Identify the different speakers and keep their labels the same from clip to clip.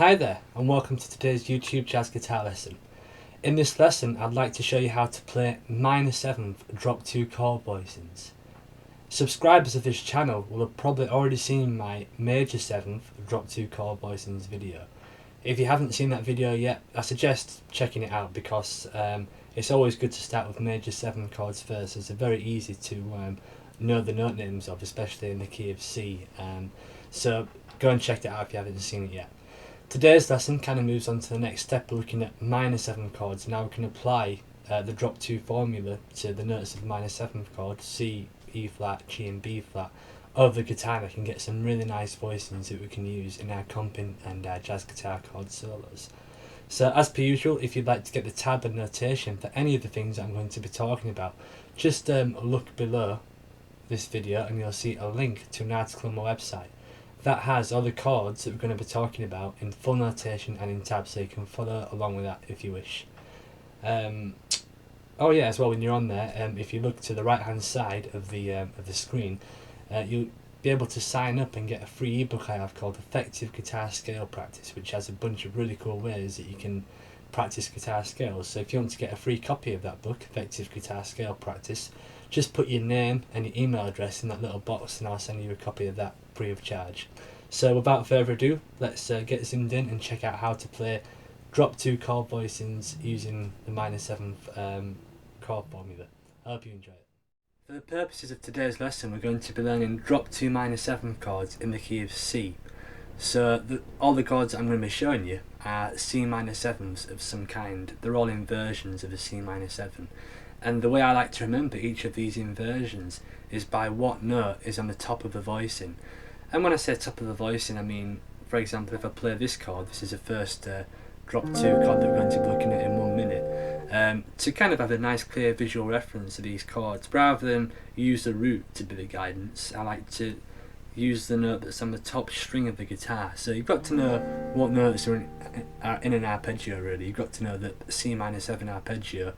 Speaker 1: Hi there, and welcome to today's YouTube jazz guitar lesson. In this lesson, I'd like to show you how to play minor 7th drop 2 chord voicings. Subscribers of this channel will have probably already seen my major 7th drop 2 chord voicings video. If you haven't seen that video yet, I suggest checking it out because it's always good to start with major 7 chords first, as they're very easy to know the note names of, especially in the key of C. So go and check it out if you haven't seen it yet. Today's lesson kind of moves on to the next step, looking at minor 7 chords. Now we can apply the drop 2 formula to the notes of minor 7th chord, C, E flat, G and B flat, over the guitar, and I can get some really nice voicings that we can use in our comping and our jazz guitar chord solos. So as per usual, if you'd like to get the tab and notation for any of the things I'm going to be talking about, just look below this video and you'll see a link to an article on my website that has all the chords that we're going to be talking about in full notation and in tabs, so you can follow along with that if you wish. Oh yeah, as well, when you're on there, if you look to the right hand side of the screen, you'll be able to sign up and get a free ebook I have called Effective Guitar Scale Practice, which has a bunch of really cool ways that you can practice guitar scales. So if you want to get a free copy of that book, Effective Guitar Scale Practice, just put your name and your email address in that little box and I'll send you a copy of that free of charge. So without further ado, let's get zoomed in and check out how to play drop 2 chord voicings using the minor 7th chord formula. I hope you enjoy it. For the purposes of today's lesson, we're going to be learning drop 2 minor 7th chords in the key of C. So all the chords I'm going to be showing you are C minor 7ths of some kind. They're all inversions of a C minor 7. And the way I like to remember each of these inversions is by what note is on the top of the voicing. And when I say top of the voicing, I mean, for example, if I play this chord, this is the first drop 2 chord that we're going to be looking at in 1 minute, to kind of have a nice clear visual reference to these chords, rather than use the root to be the guidance, I like to use the note that's on the top string of the guitar. So you've got to know what notes are in an arpeggio really. You've got to know that C minor 7 arpeggio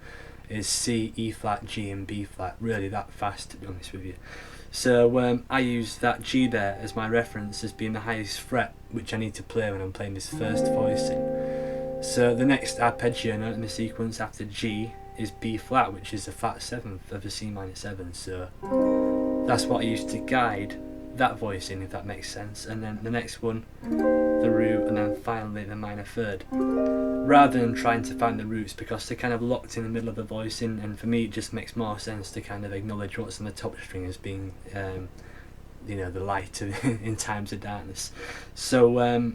Speaker 1: is C, E flat, G and B flat, really that fast, to be honest with you. So I use that G there as my reference as being the highest fret which I need to play when I'm playing this first voicing. So the next arpeggio note in the sequence after G is B flat, which is the flat 7th of a C minor 7. So that's what I use to guide that voicing, if that makes sense. And then the next one, the root, and then finally the minor 3rd. Rather than trying to find the roots, because they're kind of locked in the middle of the voicing, and for me it just makes more sense to kind of acknowledge what's on the top string as being you know, the light in times of darkness. So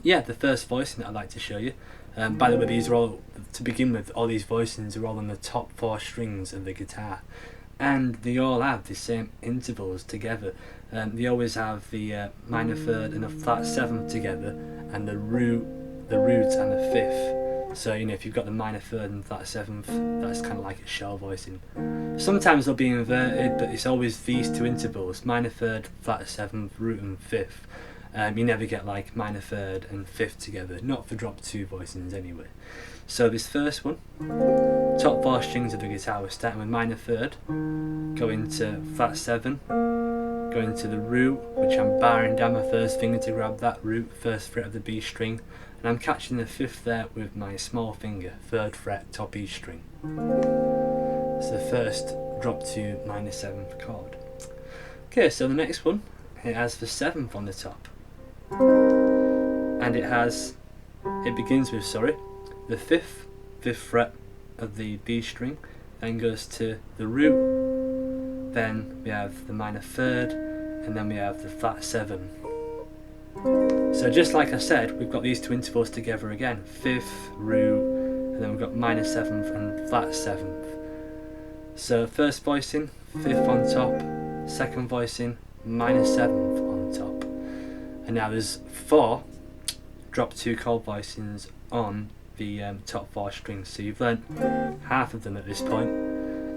Speaker 1: yeah, the first voicing that I'd like to show you, by the way, these are all, to begin with, all these voicings are all on the top 4 strings of the guitar, and they all have the same intervals together. They always have the minor 3rd and a flat 7th together, and the root and the 5th. So, you know, if you've got the minor 3rd and flat 7th, that's kind of like a shell voicing. Sometimes they'll be inverted, but it's always these 2 intervals, minor 3rd, flat 7th, root and 5th. You never get like minor 3rd and 5th together, not for drop 2 voicings anyway. So this first one, top 4 strings of the guitar, we're starting with minor 3rd, going to flat 7, going to the root, which I'm barring down my first finger to grab that root, 1st fret of the B string, and I'm catching the 5th there with my small finger, 3rd fret, top E string. It's the first drop 2 minor 7th chord. Okay, so the next one, it has the 7th on the top, and it begins with, the 5th fret of the B string, then goes to the root, then we have the minor 3rd, and then we have the flat 7. So just like I said, we've got these 2 intervals together again, 5th, root, and then we've got minor 7th and flat 7th. So first voicing, 5th on top, second voicing, minor 7th on top. And now there's 4 drop 2 chord voicings on the top 4 strings, so you've learnt half of them at this point.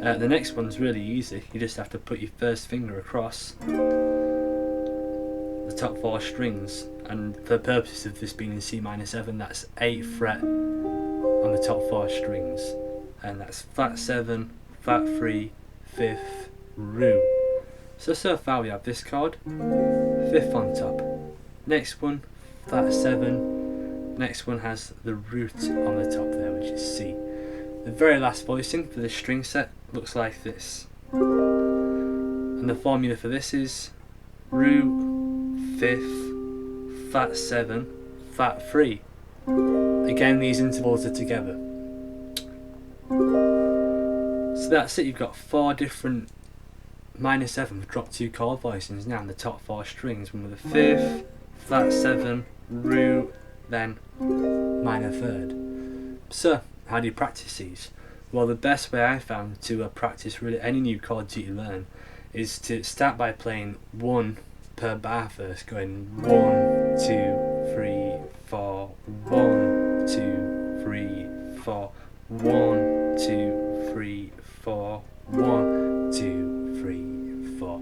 Speaker 1: The next one's really easy. You just have to put your first finger across the top 4 strings, and for the purposes of this being in C minor 7, that's 8th fret on the top 4 strings, and that's flat 7, flat 3, 5th, root. So far we have this chord, 5th on top, next one, flat 7, next one has the root on the top there, which is C. The very last voicing for this string set looks like this. And the formula for this is root, fifth, flat 7, flat 3. Again, these intervals are together. So that's it, you've got 4 different minor 7th drop 2 chord voicings now in the top 4 strings. One with a 5th, flat 7, root, then minor 3rd. So, how do you practice these? Well, the best way I found to practice really any new chords that you learn is to start by playing 1 per bar first, going 1, 2, 3, 4, 1, 2, 3, 4, 1, 2, 3, 4, 1, 2, 3, 4.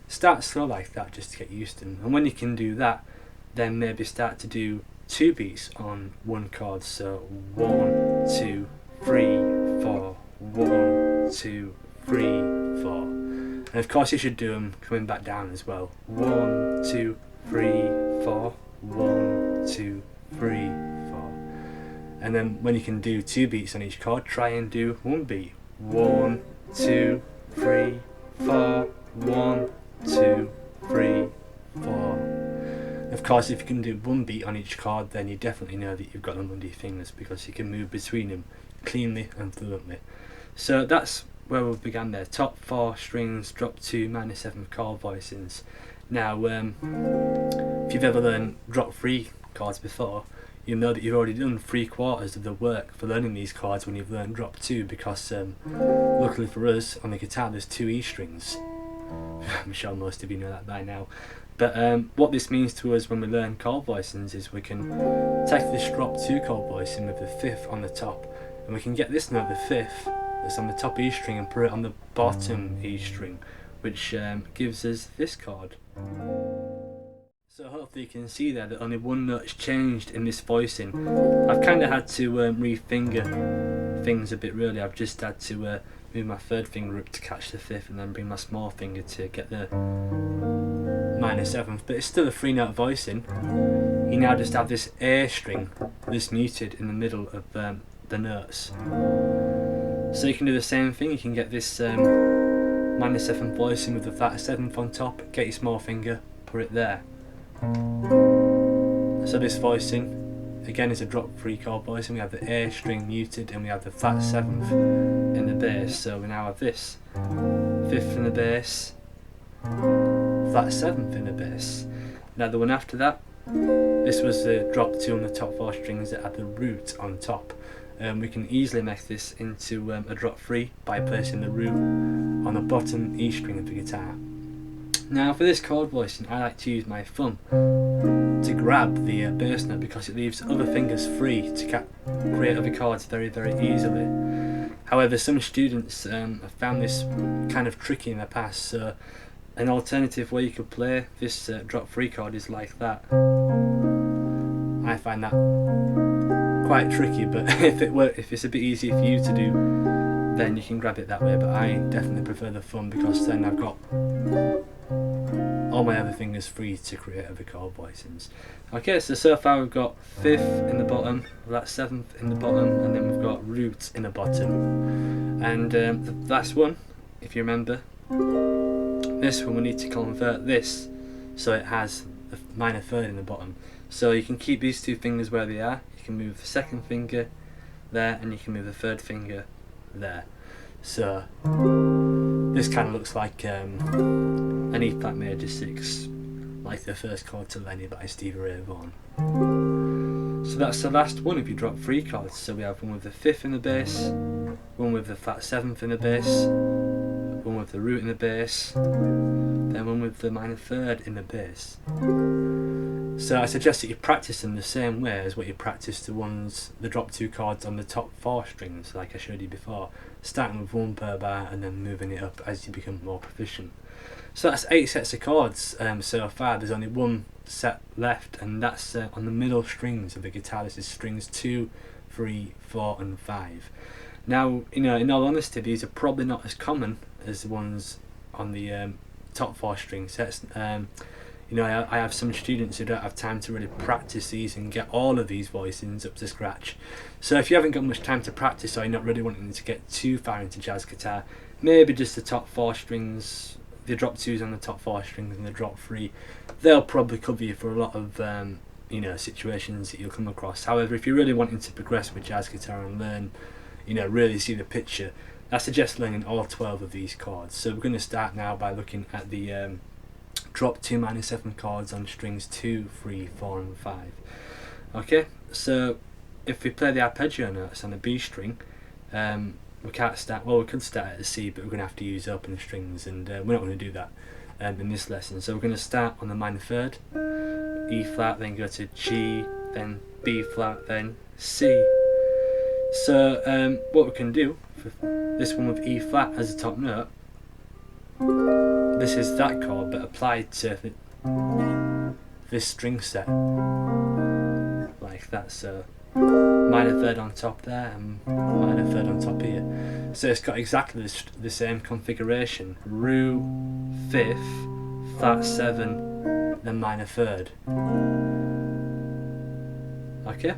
Speaker 1: Start slow like that just to get used to them. And when you can do that, then maybe start to do 2 beats on 1 chord. So 1, 2, 3, 4, 1, 2, 3, 4. And of course you should do them coming back down as well. 1, 2, 3, 4, 1, 2, 3, 4. And then when you can do 2 beats on each chord, try and do 1 beat. 1, 2, 3, 4, 1, 2, 3, 4. Of course, if you can do 1 beat on each chord, then you definitely know that you've got them under your fingers because you can move between them cleanly and fluently. So that's where we began there. Top 4 strings, drop 2 minor 7th chord voicings. Now, if you've ever learned drop 3 chords before, you know that you've already done 3/4 of the work for learning these chords when you've learned drop 2, because luckily for us, on the guitar there's 2 E strings. I'm sure most of you know that by now. But what this means to us when we learn chord voicings is we can take this drop 2 chord voicing with the 5th on the top, and we can get this note, the 5th, that's on the top E string, and put it on the bottom E string, which gives us this chord. So hopefully you can see there that only 1 note's changed in this voicing. I've kind of had to refinger things a bit really. I've just had to move my 3rd finger up to catch the 5th and then bring my small finger to get the minor 7th, but it's still a 3-note voicing. You now just have this A string that's muted in the middle of the notes. So you can do the same thing, you can get this minor 7th voicing with the flat 7th on top, get your small finger, put it there. So this voicing again is a drop 3 chord voicing. We have the A string muted and we have the flat 7th in the bass. So we now have this 5th in the bass, flat 7th in the bass. Now the one after that, this was the drop 2 on the top 4 strings that had the root on top. We can easily make this into a drop 3 by placing the root on the bottom E string of the guitar. Now for this chord voicing, I like to use my thumb to grab the bass note because it leaves other fingers free to create other chords very, very easily. However, some students have found this kind of tricky in the past, so an alternative way you could play this drop 3 chord is like that. I find that quite tricky, but if it's a bit easier for you to do, then you can grab it that way, but I definitely prefer the thumb because then I've got all my other fingers free to create other chord voicings. Okay, so far we've got 5th in the bottom, flat 7th in the bottom, and then we've got root in the bottom. And the last one, if you remember, this one we need to convert this so it has the minor 3rd in the bottom. So you can keep these 2 fingers where they are, you can move the 2nd finger there and you can move the 3rd finger there. So this kind of looks like an E flat major 6, like the first chord to Lenny by Stevie Ray Vaughan. So that's the last one if you drop 3 chords. So we have one with the 5th in the bass, one with the flat 7th in the bass, one with the root in the bass, then one with the minor 3rd in the bass. So I suggest that you practice them the same way as what you practice the drop 2 chords on the top 4 strings, like I showed you before, starting with 1 per bar and then moving it up as you become more proficient. So that's 8 sets of chords so far. There's only 1 set left, and that's on the middle strings of the guitar. This is strings 2, 3, 4 and 5. Now, in all honesty, these are probably not as common as the ones on the top 4 string sets. You know, I have some students who don't have time to really practice these and get all of these voicings up to scratch. So if you haven't got much time to practice, or you're not really wanting to get too far into jazz guitar, maybe just the top 4 strings, the drop 2s on the top 4 strings and the drop 3, they'll probably cover you for a lot of you know, situations that you'll come across. However, if you're really wanting to progress with jazz guitar and learn, you know, really see the picture, I suggest learning all 12 of these chords. So we're going to start now by looking at the drop 2 minor 7th chords on strings 2, 3, 4 and 5. Okay, so if we play the arpeggio notes on the B string, we can't start, well we could start at a C, but we're going to have to use open strings, and we're not going to do that in this lesson. So we're going to start on the minor 3rd, E flat, then go to G, then B flat, then C. So what we can do, for this one with E flat as a top note, this is that chord but applied to this string set, like that. So minor 3rd on top there and minor 3rd on top here. So it's got exactly the same configuration: Ru, 5th, flat 7, then minor 3rd. Okay,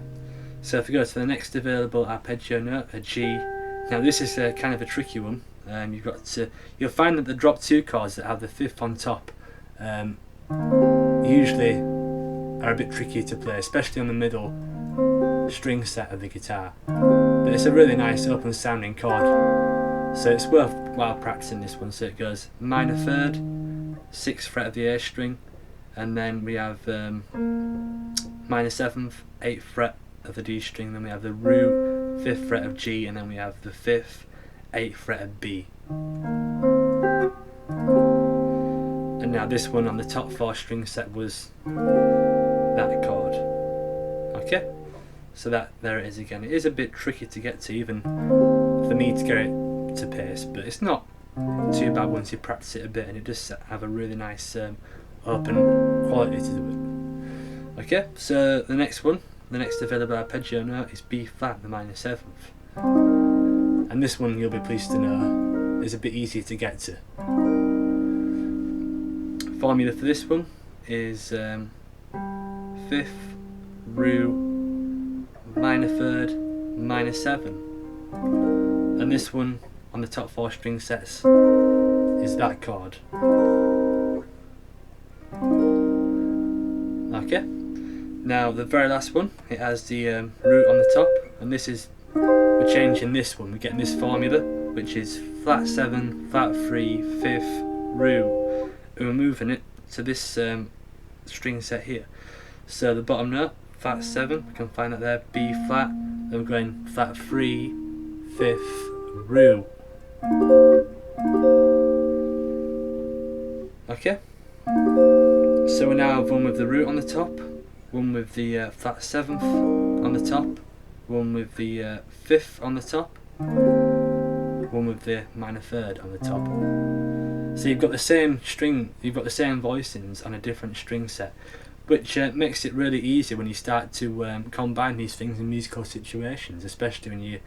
Speaker 1: so if we go to the next available arpeggio note, a G. Now this is kind of a tricky one. You'll find that the drop 2 chords that have the 5th on top usually are a bit tricky to play, especially on the middle string set of the guitar. But it's a really nice open sounding chord, so it's worthwhile practicing this one. So it goes minor 3rd, 6th fret of the A string, and then we have minor 7th, 8th fret of the D string, then we have the Ru, 5th fret of G, and then we have the 5th, 8th fret of B. And now this one on the top 4 string set was that chord. Okay, so there it is again. It is a bit tricky to get to, even for me to get it to pace, but it's not too bad once you practice it a bit, and it does have a really nice open quality to it. Okay, so the next one, the next available arpeggio note is B flat, the minor 7th. And this one, you'll be pleased to know, is a bit easier to get to. Formula for this one is 5th, Ru, minor 3rd, minor 7. And this one on the top 4 string sets is that chord. Okay, now the very last one, it has the root on the top, and this is, we're changing this one, we're getting this formula, which is flat 7, flat 3, 5th, Ru, and we're moving it to this string set here. So the bottom note, flat 7, we can find that there, B flat, then we're going flat 3, 5th, Ru. Okay, so we now have one with the root on the top, one with the flat 7th on the top, one with the 5th on the top, one with the minor 3rd on the top. So you've got the same string, you've got the same voicings on a different string set, which makes it really easy when you start to combine these things in musical situations, especially when you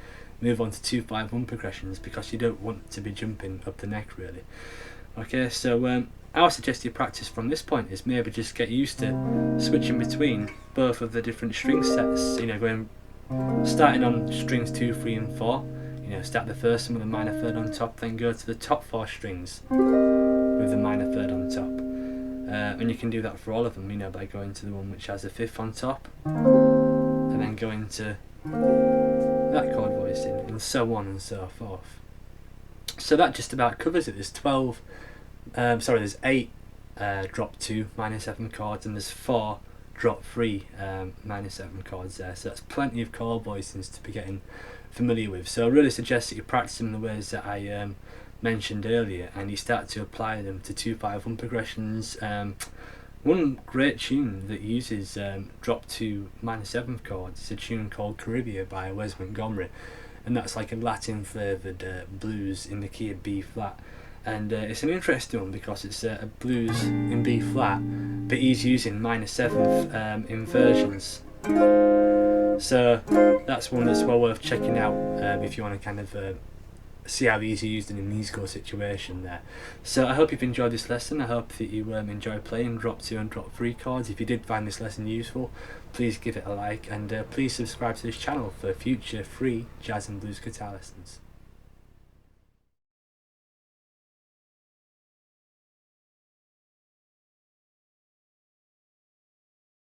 Speaker 1: move on to 2-5-1 progressions, because you don't want to be jumping up the neck really. Okay, so I would suggest you practice from this point is maybe just get used to switching between both of the different string sets, you know, starting on strings 2, 3 and 4, you know, start the first one with a minor 3rd on top, then go to the top 4 strings with the minor 3rd on top. And you can do that for all of them, you know, by going to the one which has a 5th on top, and then going to that chord voicing, and so on and so forth. So that just about covers it. There's 8 drop 2 minor 7 chords, and there's 4 drop 3 minor 7 chords there. So that's plenty of chord voicings to be getting familiar with. So I really suggest that you practice them in the ways that I mentioned earlier, and you start to apply them to 2-5-1 progressions. One great tune that uses drop 2 minor 7th chords is a tune called Caribbean by Wes Montgomery, and that's like a Latin flavoured blues in the key of B flat. And it's an interesting one because it's a blues in B flat, but he's using minor 7th inversions. So that's one that's well worth checking out if you want to kind of see how these are used in a musical situation there. So I hope you've enjoyed this lesson. I hope that you enjoy playing drop 2 and drop 3 chords. If you did find this lesson useful, please give it a like, and please subscribe to this channel for future free jazz and blues guitar lessons.